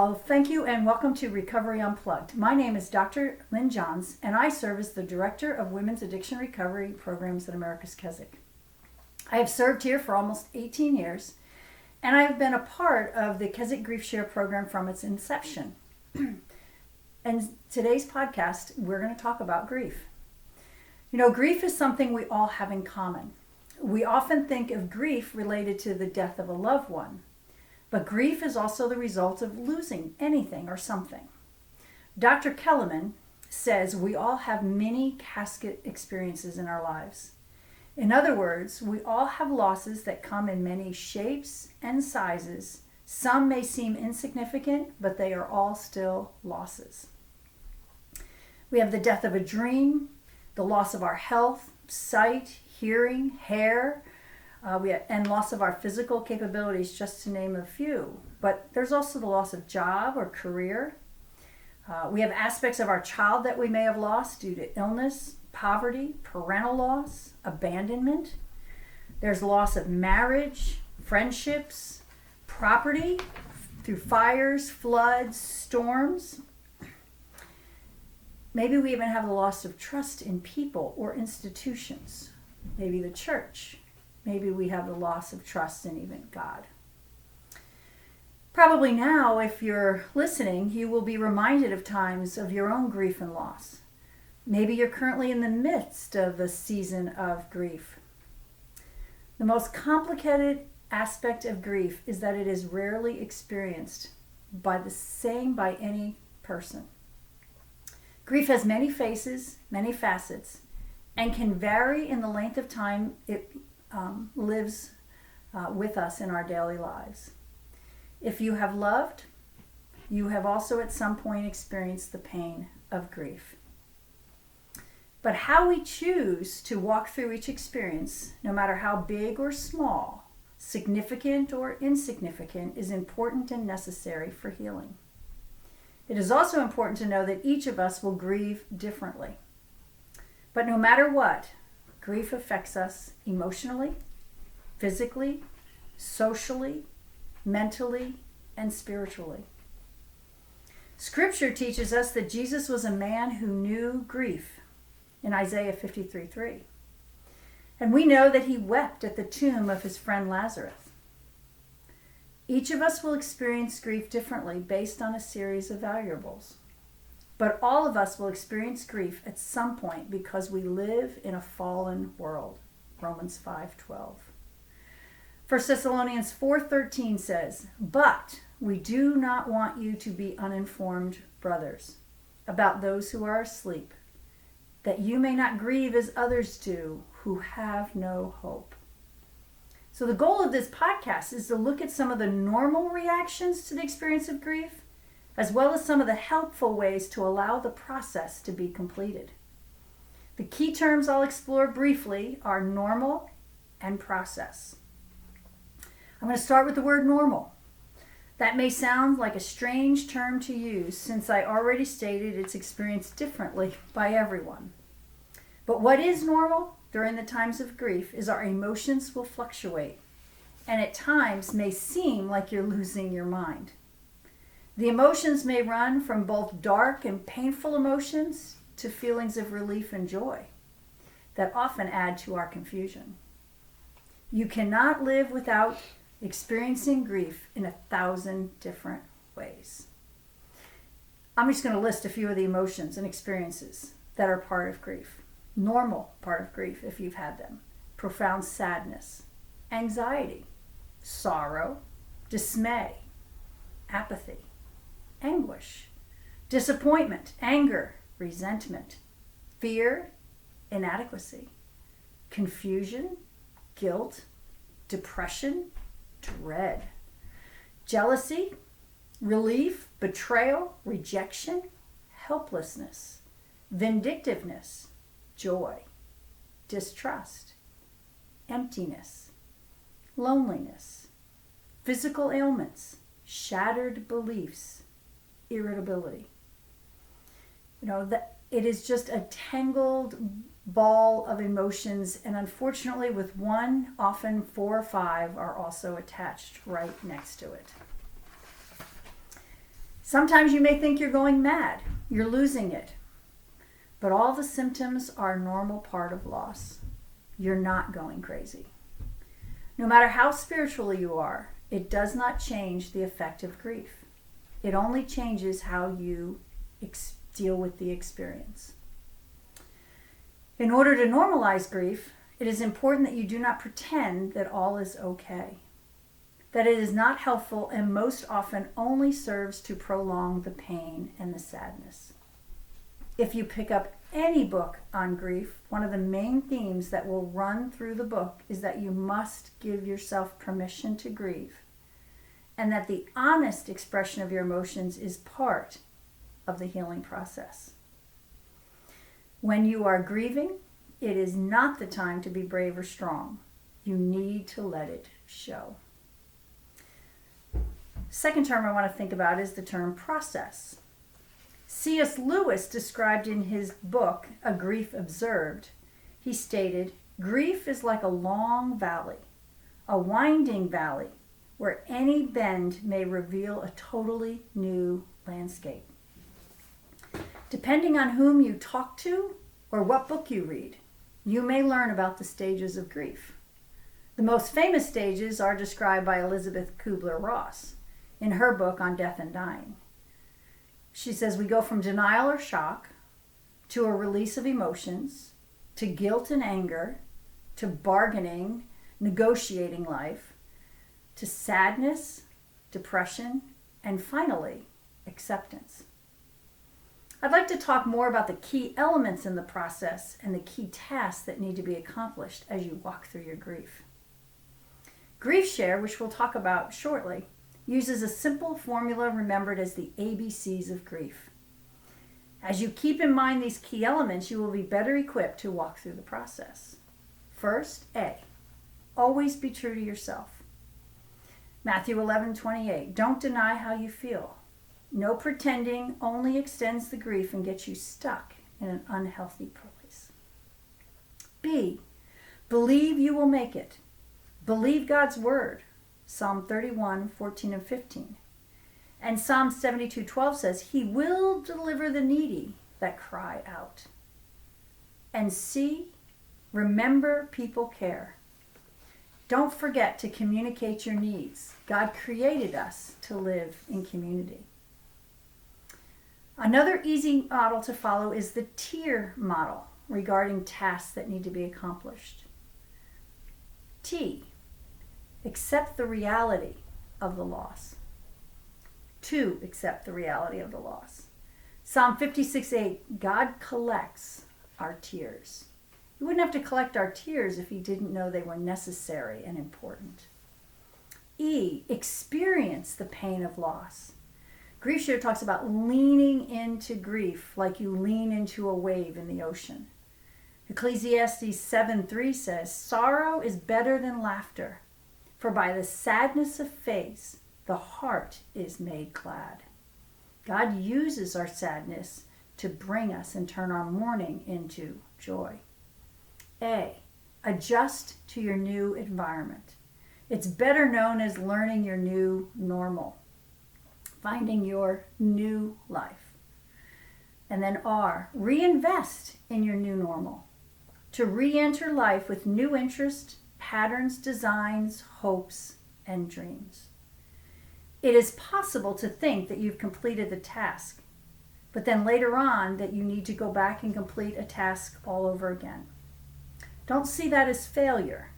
Well, thank you and welcome to Recovery Unplugged. My name is Dr. Lynne Jahns, and I serve as the Director of Women's Addiction Recovery Programs at America's Keswick. I have served here for almost 18 years, and I have been a part of the Keswick Griefshare program from its inception. And today's podcast, we're going to talk about grief. You know, grief is something we all have in common. We often think of grief related to the death of a loved one, but grief is also the result of losing anything or something. Dr. Kellerman says we all have many casket experiences in our lives. In other words, we all have losses that come in many shapes and sizes. Some may seem insignificant, but they are all still losses. We have the death of a dream, the loss of our health, sight, hearing, hair, and loss of our physical capabilities, just to name a few. But there's also the loss of job or career. We have aspects of our child that we may have lost due to illness, poverty, parental loss, abandonment. There's loss of marriage, friendships, property through fires, floods, storms. Maybe we even have the loss of trust in people or institutions. Maybe the church. Maybe we have the loss of trust in even God. Probably now, if you're listening, you will be reminded of times of your own grief and loss. Maybe you're currently in the midst of a season of grief. The most complicated aspect of grief is that it is rarely experienced by any person. Grief has many faces, many facets, and can vary in the length of time it lives with us in our daily lives. If you have loved, you have also at some point experienced the pain of grief. But how we choose to walk through each experience, no matter how big or small, significant or insignificant, is important and necessary for healing. It is also important to know that each of us will grieve differently. But no matter what, grief affects us emotionally, physically, socially, mentally, and spiritually. Scripture teaches us that Jesus was a man who knew grief in Isaiah 53:3. And we know that he wept at the tomb of his friend Lazarus. Each of us will experience grief differently based on a series of variables. But all of us will experience grief at some point because we live in a fallen world. Romans 5:12. 1 Thessalonians 4:13 says, "But we do not want you to be uninformed, brothers, about those who are asleep, that you may not grieve as others do who have no hope." So the goal of this podcast is to look at some of the normal reactions to the experience of grief, as well as some of the helpful ways to allow the process to be completed. The key terms I'll explore briefly are normal and process. I'm going to start with the word normal. That may sound like a strange term to use since I already stated it's experienced differently by everyone. But what is normal during the times of grief is our emotions will fluctuate and at times may seem like you're losing your mind. The emotions may run from both dark and painful emotions to feelings of relief and joy that often add to our confusion. You cannot live without experiencing grief in 1,000 different ways. I'm just going to list a few of the emotions and experiences that are part of grief. Normal part of grief, if you've had them. Profound sadness, anxiety, sorrow, dismay, apathy, anguish, disappointment, anger, resentment, fear, inadequacy, confusion, guilt, depression, dread, jealousy, relief, betrayal, rejection, helplessness, vindictiveness, joy, distrust, emptiness, loneliness, physical ailments, shattered beliefs, irritability. You know, that it is just a tangled ball of emotions, and unfortunately with one, often 4 or 5 are also attached right next to it. Sometimes you may think you're going mad, you're losing it. But all the symptoms are a normal part of loss. You're not going crazy. No matter how spiritual you are, it does not change the effect of grief. It only changes how you deal with the experience. In order to normalize grief, it is important that you do not pretend that all is okay. That it is not helpful and most often only serves to prolong the pain and the sadness. If you pick up any book on grief, one of the main themes that will run through the book is that you must give yourself permission to grieve, and that the honest expression of your emotions is part of the healing process. When you are grieving, it is not the time to be brave or strong. You need to let it show. Second term I want to think about is the term process. C.S. Lewis described in his book, A Grief Observed, he stated, "Grief is like a long valley, a winding valley, where any bend may reveal a totally new landscape. Depending on whom you talk to or what book you read, you may learn about the stages of grief. The most famous stages are described by Elizabeth Kubler-Ross in her book on death and dying. She says we go from denial or shock to a release of emotions, to guilt and anger, to bargaining, negotiating life, to sadness, depression, and finally, acceptance. I'd like to talk more about the key elements in the process and the key tasks that need to be accomplished as you walk through your grief. Griefshare, which we'll talk about shortly, uses a simple formula remembered as the ABCs of grief. As you keep in mind these key elements, you will be better equipped to walk through the process. First, A, always be true to yourself. Matthew 11:28, don't deny how you feel. No pretending only extends the grief and gets you stuck in an unhealthy place. B, believe you will make it. Believe God's word. Psalm 31:14 and 15. And Psalm 72:12 says, he will deliver the needy that cry out. And C, remember people care. Don't forget to communicate your needs. God created us to live in community. Another easy model to follow is the tier model regarding tasks that need to be accomplished. T, accept the reality of the loss. To accept the reality of the loss. Psalm 56:8, God collects our tears. He wouldn't have to collect our tears if he didn't know they were necessary and important. E, experience the pain of loss. Griefshare talks about leaning into grief like you lean into a wave in the ocean. Ecclesiastes 7:3 says, sorrow is better than laughter, for by the sadness of face, the heart is made glad. God uses our sadness to bring us and turn our mourning into joy. A, adjust to your new environment. It's better known as learning your new normal, finding your new life. And then R, reinvest in your new normal, to re-enter life with new interests, patterns, designs, hopes, and dreams. It is possible to think that you've completed the task, but then later on that you need to go back and complete a task all over again. Don't see that as failure,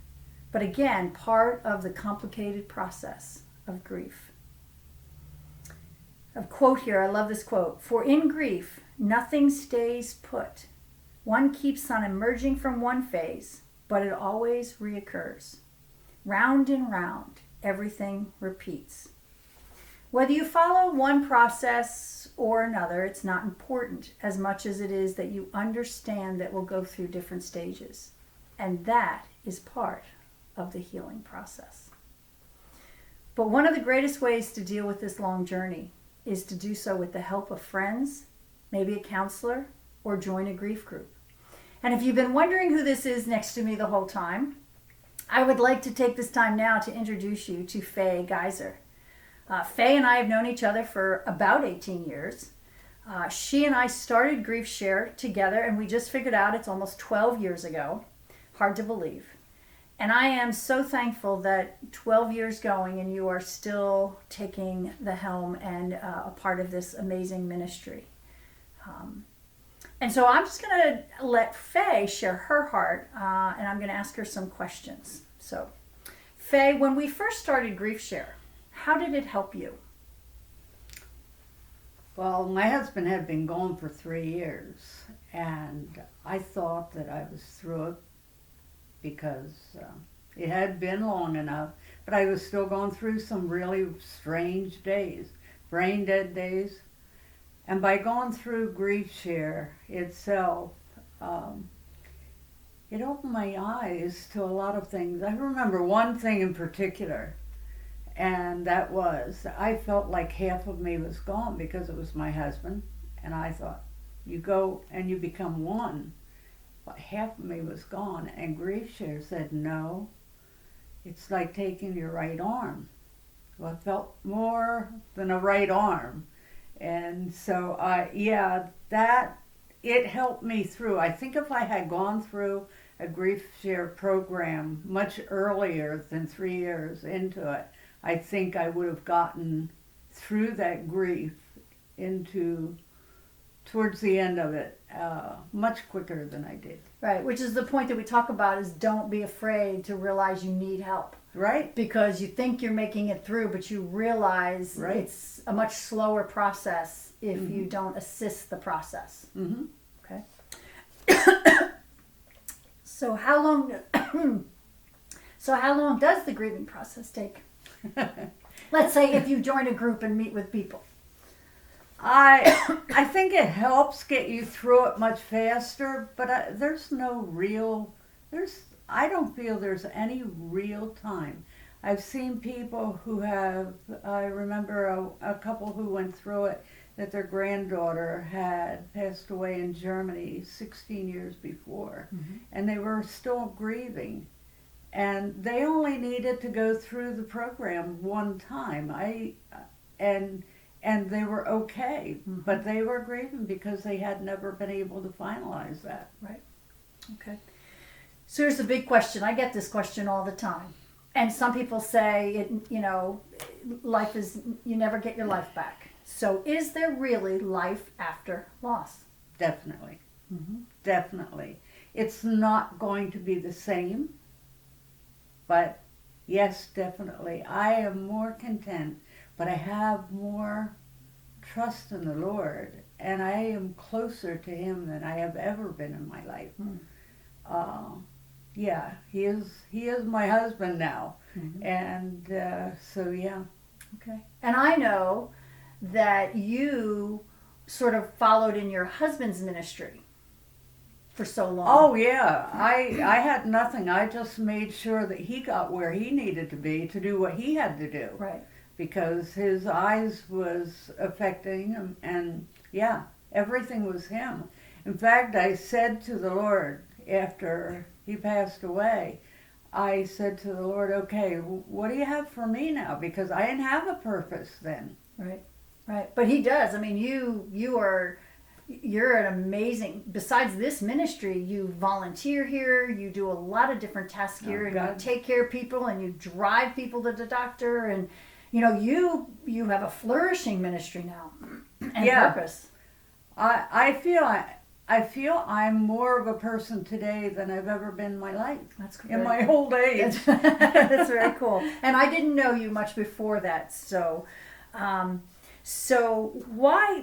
but again, part of the complicated process of grief. A quote here, I love this quote, for in grief, nothing stays put. One keeps on emerging from one phase, but it always reoccurs. Round and round, everything repeats. Whether you follow one process or another, it's not important as much as it is that you understand that we'll go through different stages. And that is part of the healing process. But one of the greatest ways to deal with this long journey is to do so with the help of friends, maybe a counselor, or join a grief group. And if you've been wondering who this is next to me the whole time, I would like to take this time now to introduce you to Faye Geyser. Faye and I have known each other for about 18 years. She and I started Griefshare together, and we just figured out it's almost 12 years ago. Hard to believe. And I am so thankful that 12 years going and you are still taking the helm and a part of this amazing ministry. And so I'm just going to let Faye share her heart, and I'm going to ask her some questions. So, Faye, when we first started Griefshare, how did it help you? Well, my husband had been gone for 3 years, and I thought that I was through it because it had been long enough, but I was still going through some really strange days, brain dead days. And by going through Griefshare itself, it opened my eyes to a lot of things. I remember one thing in particular, and that was I felt like half of me was gone because it was my husband, and I thought, you go and you become one. But half of me was gone, and Griefshare said, no, it's like taking your right arm. Well, it felt more than a right arm. And so, that, it helped me through. I think if I had gone through a Griefshare program much earlier than 3 years into it, I think I would have gotten through that grief towards the end of it much quicker than I did. Right, which is the point that we talk about is don't be afraid to realize you need help. Right. Because you think you're making it through, but you realize it's a much slower process if you don't assist the process. Mm-hmm. Okay. So how long does the grieving process take? Let's say if you join a group and meet with people. I think it helps get you through it much faster, but I don't feel there's any real time. I've seen people who I remember a couple who went through it, that their granddaughter had passed away in Germany 16 years before, and they were still grieving. And they only needed to go through the program one time. And they were okay, but they were grieving because they had never been able to finalize that. Right. Okay. So here's the big question. I get this question all the time. And some people say, life is, you never get your life back. So is there really life after loss? Definitely. Definitely. It's not going to be the same, but yes, definitely. I am more content, but I have more trust in the Lord, and I am closer to Him than I have ever been in my life. He is my husband now, and so yeah. Okay. And I know that you sort of followed in your husband's ministry for so long. Oh yeah, I had nothing. I just made sure that he got where he needed to be to do what he had to do. Right. Because his eyes was affecting him, and everything was him. In fact, I said to the Lord after he passed away, I said to the Lord, okay, what do you have for me now? Because I didn't have a purpose then. Right. But he does. I mean, you're an amazing, besides this ministry, you volunteer here, you do a lot of different tasks here, and you take care of people, and you drive people to the doctor, and you have a flourishing ministry now and purpose. I feel I'm more of a person today than I've ever been in my life. That's in my old age. That's very cool. And I didn't know you much before that. So why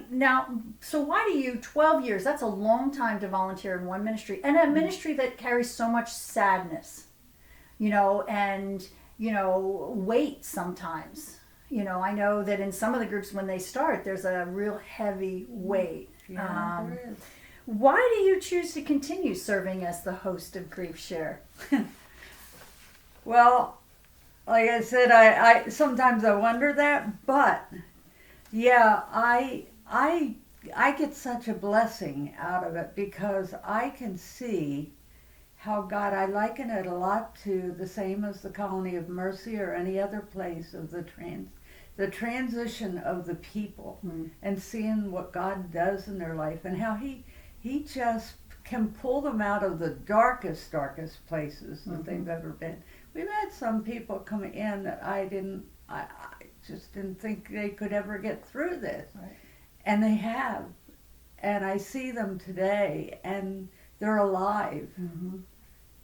do you 12 years? That's a long time to volunteer in one ministry, and a ministry that carries so much sadness, and weight sometimes. I know that in some of the groups when they start, there's a real heavy weight. Yeah, there is. Why do you choose to continue serving as the host of Griefshare? Well, like I said, I sometimes I wonder that, but I get such a blessing out of it because I can see how God, I liken it a lot to the same as the Colony of Mercy or any other place of the the transition of the people Mm. and seeing what God does in their life and how he just can pull them out of the darkest places that they've ever been. We've had some people come in that I just didn't think they could ever get through this. Right. And they have. And I see them today and they're alive. Mm-hmm.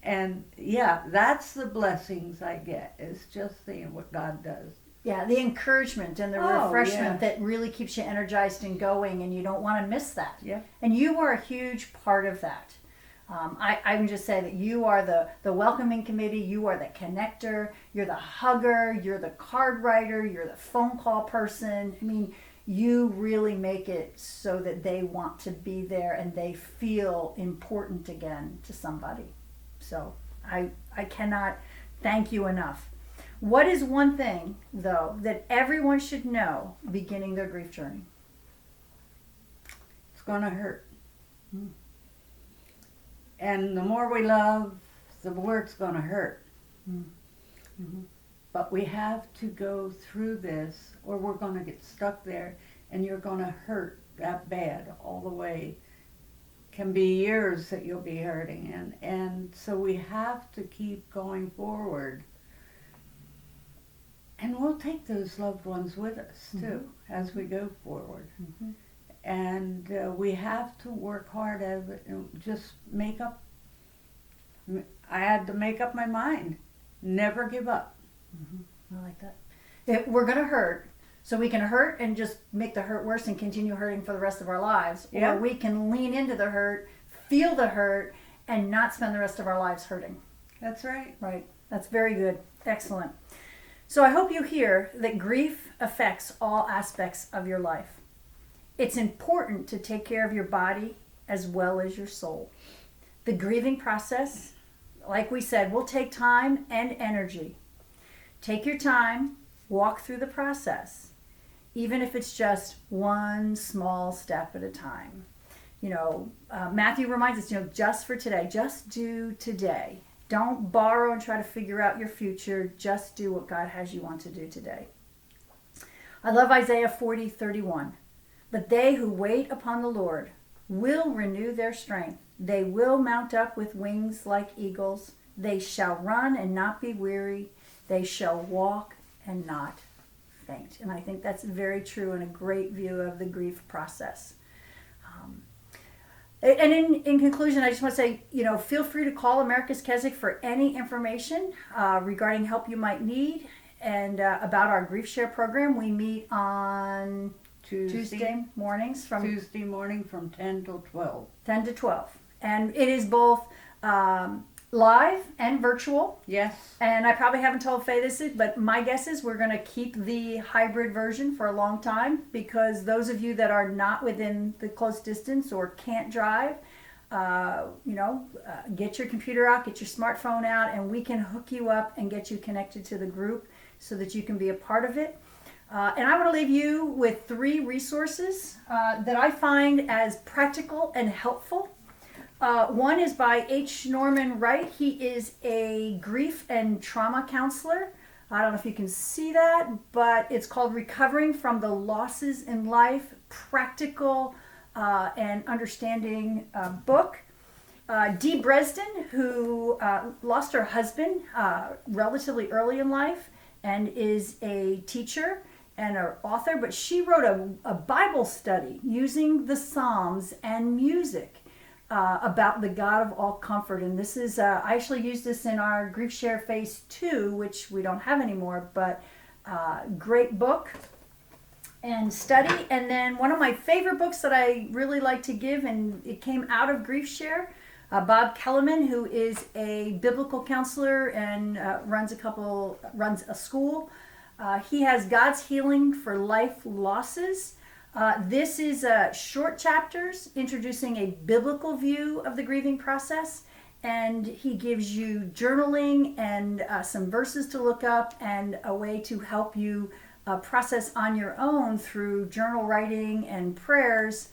And yeah, that's the blessings I get, is just seeing what God does. Yeah, the encouragement and the Oh, refreshment yeah. that really keeps you energized and going, and you don't want to miss that. Yeah. And you are a huge part of that. I would just say that you are the welcoming committee, you are the connector, you're the hugger, you're the card writer, you're the phone call person. I mean, you really make it so that they want to be there and they feel important again to somebody. So I cannot thank you enough. What is one thing, though, that everyone should know beginning their grief journey? It's going to hurt. And the more we love, the more it's going to hurt. Mm-hmm. But we have to go through this or we're going to get stuck there and you're going to hurt that bad all the way. Can be years that you'll be hurting. And so we have to keep going forward. And we'll take those loved ones with us, too, as we go forward. Mm-hmm. And we have to work hard at it and just make up. I had to make up my mind. Never give up. I like that. We're going to hurt, so we can hurt and just make the hurt worse and continue hurting for the rest of our lives. Yeah. Or we can lean into the hurt, feel the hurt, and not spend the rest of our lives hurting. That's right. Right. That's very good. Excellent. So I hope you hear that grief affects all aspects of your life. It's important to take care of your body as well as your soul. The grieving process, like we said, will take time and energy. Take your time, walk through the process, even if it's just one small step at a time. Matthew reminds us, just for today, just do today. Don't borrow and try to figure out your future. Just do what God has you want to do today. I love Isaiah 40:31. But they who wait upon the Lord will renew their strength. They will mount up with wings like eagles. They shall run and not be weary. They shall walk and not faint. And I think that's very true and a great view of the grief process. And in conclusion, I just want to say, feel free to call America's Keswick for any information regarding help you might need and about our Griefshare program. We meet on Tuesday morning from 10 till 12. 10 to 12. And it is both live and virtual. Yes. And I probably haven't told Faye this, but my guess is we're going to keep the hybrid version for a long time because those of you that are not within the close distance or can't drive, get your computer out, get your smartphone out, and we can hook you up and get you connected to the group so that you can be a part of it. And I want to leave you with 3 resources that I find as practical and helpful. One is by H. Norman Wright. He is a grief and trauma counselor. I don't know if you can see that, but it's called Recovering from the Losses in Life, Practical and Understanding book. Dee Bresden, who lost her husband relatively early in life and is a teacher and an author, but she wrote a Bible study using the Psalms and music about the God of all comfort. And this is, I actually used this in our Griefshare Phase 2, which we don't have anymore, but great book and study. And then one of my favorite books that I really like to give, and it came out of Griefshare, Bob Kellerman, who is a biblical counselor and runs a school. He has God's Healing for Life Losses. This is short chapters introducing a biblical view of the grieving process, and he gives you journaling and some verses to look up and a way to help you process on your own through journal writing and prayers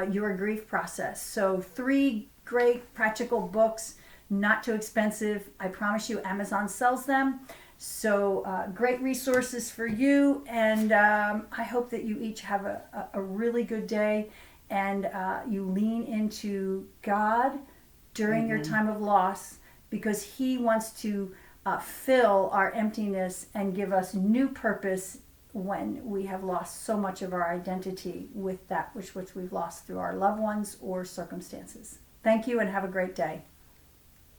your grief process. So 3 great practical books, not too expensive. I promise you Amazon sells them. So great resources for you, and I hope that you each have a really good day, and you lean into God during your time of loss, because He wants to fill our emptiness and give us new purpose when we have lost so much of our identity with that which we've lost through our loved ones or circumstances. Thank you, and have a great day.